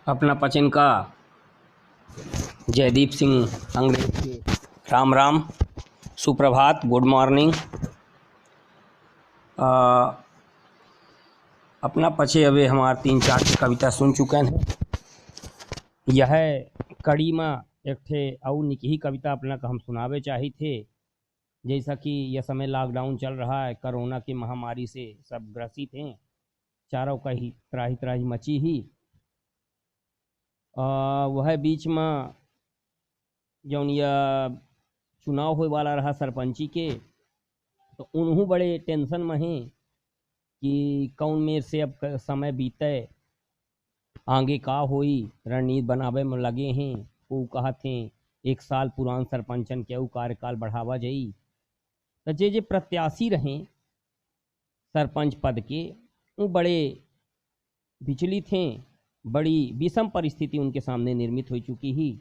अपना पचिन का जयदीप सिंह अंग्रेज के राम राम, सुप्रभात, गुड मॉर्निंग। अपना पछे अबे हमार 3-4 कविता सुन चुके हैं। यह कड़ी में एक ठे और निकी कविता अपना का हम सुनावे चाही थे। जैसा कि यह समय लॉकडाउन चल रहा है, कोरोना की महामारी से सब ग्रसित हैं, चारों का ही त्राही त्राही मची ही। वह बीच में जौन यह चुनाव होए वाला रहा सरपंची के, तो उन्हों बड़े टेंशन में हैं कि कौन मेर से अब समय बीते, आगे का होई, रणनीति बनावे में लगे हैं। वो कहत हैं 1 साल पुरान सरपंचन के कार्यकाल बढ़ावा जाई। तो जे प्रत्याशी रहें सरपंच पद के, वो बड़े विचलित हैं। बड़ी विषम परिस्थिति उनके सामने निर्मित हो चुकी ही।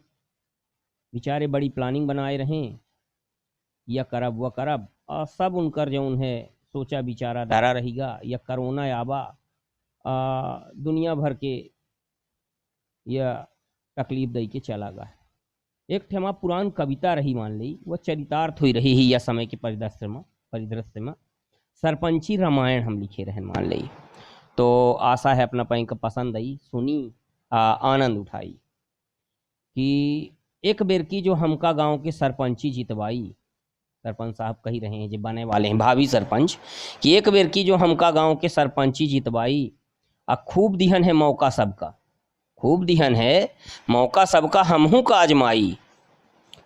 बेचारे बड़ी प्लानिंग बनाए रहें, यह करब वह करब, और सब उनकर जौन है सोचा विचारा धारा रहेगा। यह कोरोना आबा दुनिया भर के यह तकलीफ दे के चला गया। एक ठेमा पुरान कविता रही, मान ली वह चरितार्थ हुई रही ही। यह समय के परिदृश्य में सरपंची रामायण हम लिखे रहे, मान ली। तो आशा है अपना पैं का पसंद आई, सुनी, आनंद उठाई। कि एक बेर की जो हमका गांव के सरपंची जितवाई, सरपंच साहब कही रहे हैं जो बने वाले हैं भावी सरपंच, कि एक बेर की जो हमका गांव के सरपंची जितवाई, खूब दिहन है मौका सबका, खूब दिहन है मौका सबका, हमहू का आजमाई।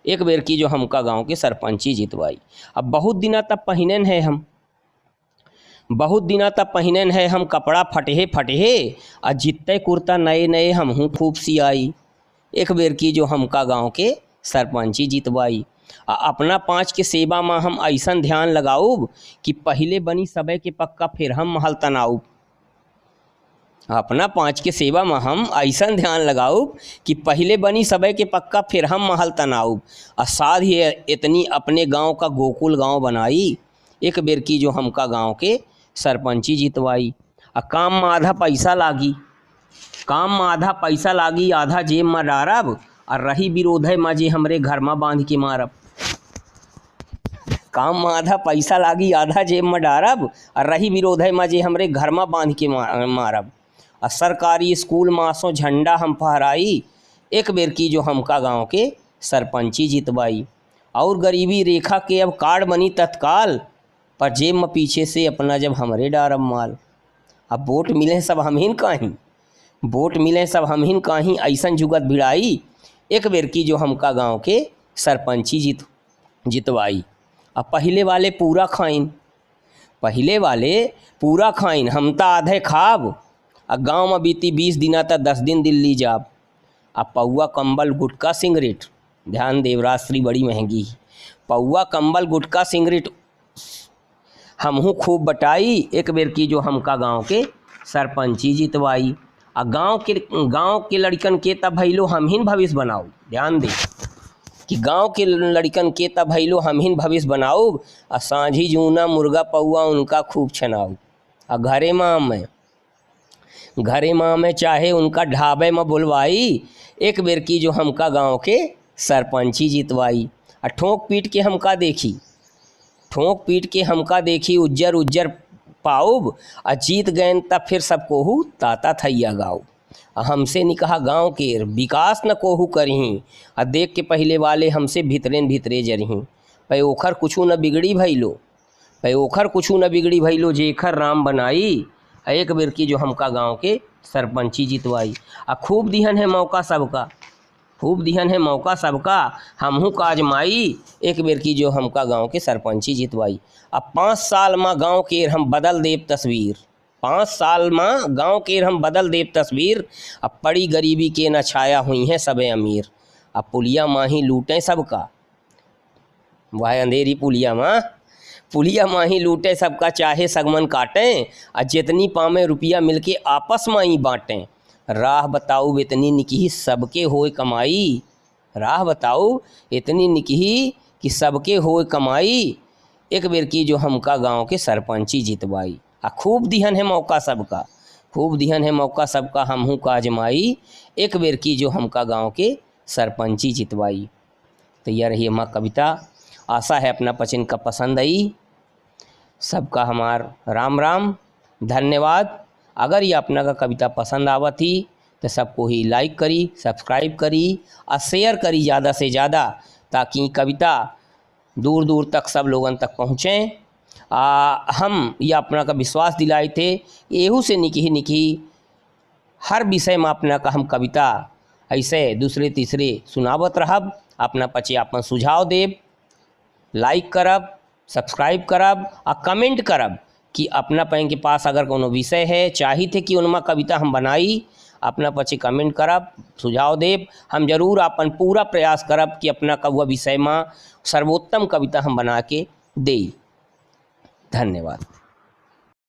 एक बेर की जो हमका गांव के सरपंची जितवाई। अब बहुत दिना तब पहिनन है हम, बहुत दिना तब पहिनन है हम कपड़ा फटहे फटहे, और जितते कुर्ता नए नए हमहू खूब सियाई। एक बेर की जो हमका गांव के सरपंची जितवाई। अपना 5 के सेवा में हम ऐसन ध्यान लगाऊब कि पहले बनी सबे के पक्का फिर हम महल तनाऊब। अपना 5 के सेवा में हम ऐसन ध्यान लगाऊब कि पहले बनी सबे के पक्का फिर हम महल तनाऊब। और साथ ही इतनी अपने गांव का गोकुल गांव बनाई। एक बेर की जो हमका गांव के सरपंची जितवाई। काम में आधा पैसा लागी, काम में आधा पैसा लागी, आधा जेब में डारब, और रही विरोध है माजे हमरे घर में बांध के मारब। काम में आधा पैसा लागी, आधा जेब में डारब, और रही विरोध है माजे हमरे घर में बांध के मारब। और सरकारी स्कूल मासों झंडा हम फहराई। एक बेर की जो हमका गांव के सरपंची जितवाई। और गरीबी रेखा के अब कार्ड बनी तत्काल, पर जेब में पीछे से अपना जब हमरे डारब माल। अब वोट मिले सब हमहिन काही, वोट मिले सब हमहिन काही, ऐसन जुगत भिड़ाई। एक बेर की जो हमका गांव के सरपंची जितवाई। अब पहले वाले पूरा खाइन, पहले वाले पूरा खाइन, हम ता आधे खाब। अब गांव में बीती 20 दिना तक 10 दिन दिल्ली जाब। अब पौआ कंबल गुटका सिगरेट, ध्यान देवराश्री बड़ी महंगी, पौआ कंबल गुटका सिगरेट हमहू खूब बटाई। एक बेर की जो हमका गांव के सरपंची जितवाई। आ गांव के लड़कन के तब भैलो हमहिन भविष्य बनाऊ। ध्यान दे कि गांव के लड़कन के तब भैलो हमहिन भविष्य बनाऊ। आ सांझी जूना मुर्गा पौआ उनका खूब छनाऊ। आ घरे माँ में चाहे उनका ढाबे में बुलवाई। एक बेर की जो हमका गांव के सरपंची जितवाई। आ ठोक पीट के हमका देखी, ठोक पीट के हमका देखी, उज्जर उज्जर पाऊब। आ जीत गए तब फिर सब कोहू ताता थैया गाऊ। हमसे निकहा गांव के विकास न कोहू करही। आ देख के पहले वाले हमसे भितरेन भितरे जरही। पै ओखर कुछू न बिगड़ी भैलो, पै ओखर कुछू न बिगड़ी भैलो, जेखर राम बनाई। एक बेर की जो हमका गांव के सरपंची जितवाई। खूब दिहन है मौका सबका, खूब दिहन है मौका सबका, हमहू का आजमाई। एक बेर की जो हमका गांव के सरपंची जितवाई। अब 5 साल में गांव के हम बदल देव तस्वीर, 5 साल में गांव के हम बदल देव तस्वीर। अब पड़ी गरीबी के न छाया हुई हैं सबे अमीर। अब पुलिया माही लूटें सबका, वह अंधेरी पुलिया माही लूटे सबका, चाहे सगमन काटें। और जितनी पामे रुपया मिलके आपस में ही बाँटें। राह बताऊ इतनी निकही सबके होए कमाई, राह बताऊ इतनी निकही कि सबके होए कमाई। एक बेर की जो हमका गांव के सरपंची जितवाई। खूब दिहन है मौका सबका, खूब दिहन है मौका सबका हमहू का आजमाई, एक बेर की जो हमका गांव के सरपंची जितवाई। तो यह रही हमारी कविता, आशा है अपना पचन का पसंद आई। सबका हमार राम राम, धन्यवाद। अगर ये अपना का कविता पसंद आवत ही तो सबको ही लाइक करी, सब्सक्राइब करी और शेयर करी ज़्यादा से ज़्यादा, ताकि कविता दूर दूर तक सब लोगन तक पहुँचें। हम ये अपना का विश्वास दिलाए थे, एहू से निकी निकी हर विषय में अपना का हम कविता ऐसे दूसरे तीसरे सुनावत रहब। अपना पचे अपन सुझाव देव, लाइक करब, सब्सक्राइब करब और कमेंट करब कि अपना पैन के पास अगर कोनो विषय है चाही थे कि उनमें कविता हम बनाई, अपना पचे कमेंट करब, सुझाव देव। हम जरूर अपन पूरा प्रयास करब कि अपना का वह विषय में सर्वोत्तम कविता हम बना के देई। धन्यवाद।